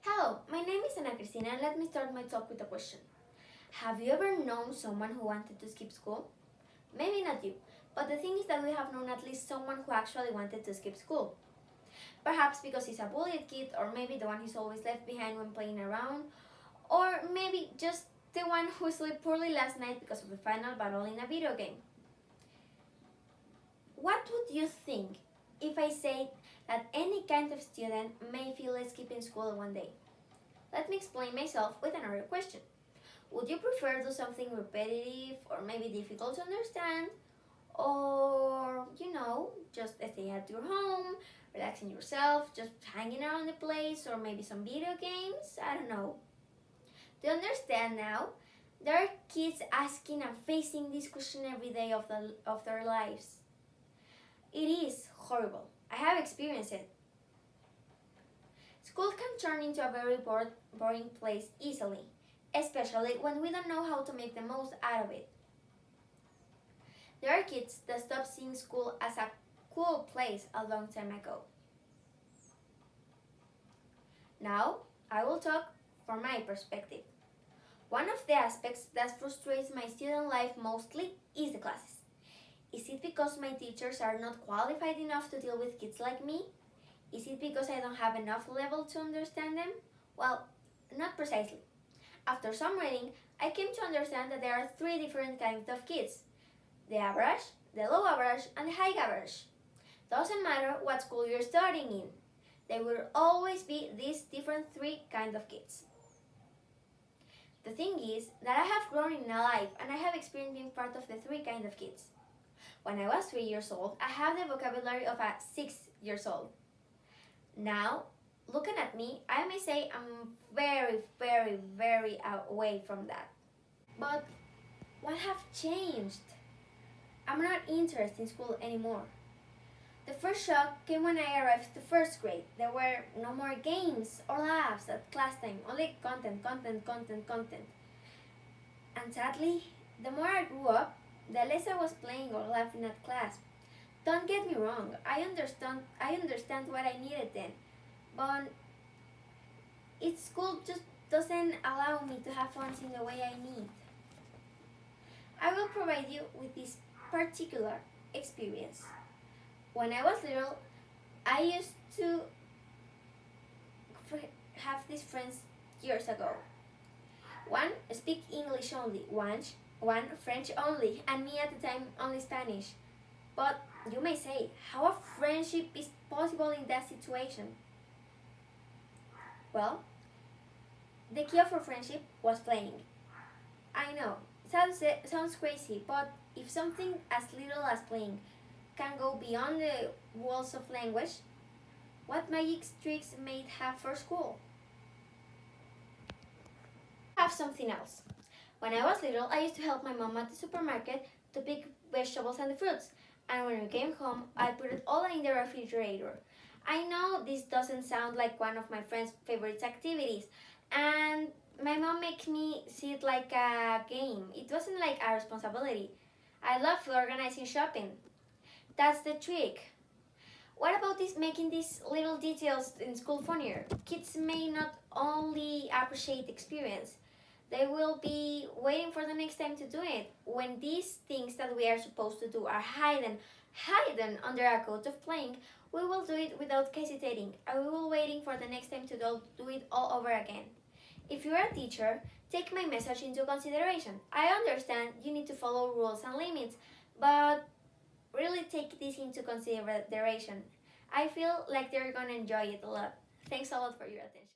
Hello, my name is Cristina and let me start my talk with a question. Have you ever known someone who wanted to skip school? Maybe not you, but the thing is that we have known at least someone who actually wanted to skip school. Perhaps because he's a bullied kid, or maybe the one who's always left behind when playing around, or maybe just the one who slept poorly last night because of the final battle in a video game. What would you think if I said that any kind of student may feel like skipping school one day? Let me explain myself with another question. Would you prefer do something repetitive or maybe difficult to understand? Or, just stay at your home, relaxing yourself, just hanging around the place, or maybe some video games? I don't know. Do you understand now? There are kids asking and facing this question every day of their lives. It is horrible. I have experienced it. School can turn into a very boring place easily, especially when we don't know how to make the most out of it. There are kids that stopped seeing school as a cool place a long time ago. Now, I will talk from my perspective. One of the aspects that frustrates my student life mostly is the classes. Is it because my teachers are not qualified enough to deal with kids like me? Is it because I don't have enough level to understand them? Well, not precisely. After some reading, I came to understand that there are three different kinds of kids: the average, the low average, and the high average. Doesn't matter what school you're studying in, there will always be these different three kinds of kids. The thing is that I have grown in a life and I have experienced being part of the three kinds of kids. When I was 3 years old, I have the vocabulary of a 6 years old. Now, looking at me, I may say I'm very away from that. But what have changed? I'm not interested in school anymore. The first shock came when I arrived to first grade. There were no more games or laughs at class time, only content. And sadly, the more I grew up, the less I was playing or laughing at class. Don't get me wrong, I understand what I needed then, but school just doesn't allow me to have fun in the way I need. I will provide you with this particular experience. When I was little, I used to have these friends years ago. One speak English only, one French only, and me at the time only Spanish. But you may say, how a friendship is possible in that situation? Well, the key for friendship was playing. I know, sounds crazy, but if something as little as playing can go beyond the walls of language, what magic tricks may it have for school? I have something else. When I was little, I used to help my mom at the supermarket to pick vegetables and the fruits, and when I came home, I put it all in the refrigerator. I know this doesn't sound like one of my friend's favorite activities, and my mom makes me see it like a game. It wasn't like a responsibility. I love organizing shopping. That's the trick. What about this making these little details in school funnier? Kids may not only appreciate the experience, they will be waiting for the next time to do it. When these things that we are supposed to do are hidden under a coat of playing, we will do it without hesitating, and we will waiting for the next time to do it all over again. If you are a teacher, take my message into consideration. I understand you need to follow rules and limits, but really take this into consideration. I feel like they're gonna enjoy it a lot. Thanks a lot for your attention.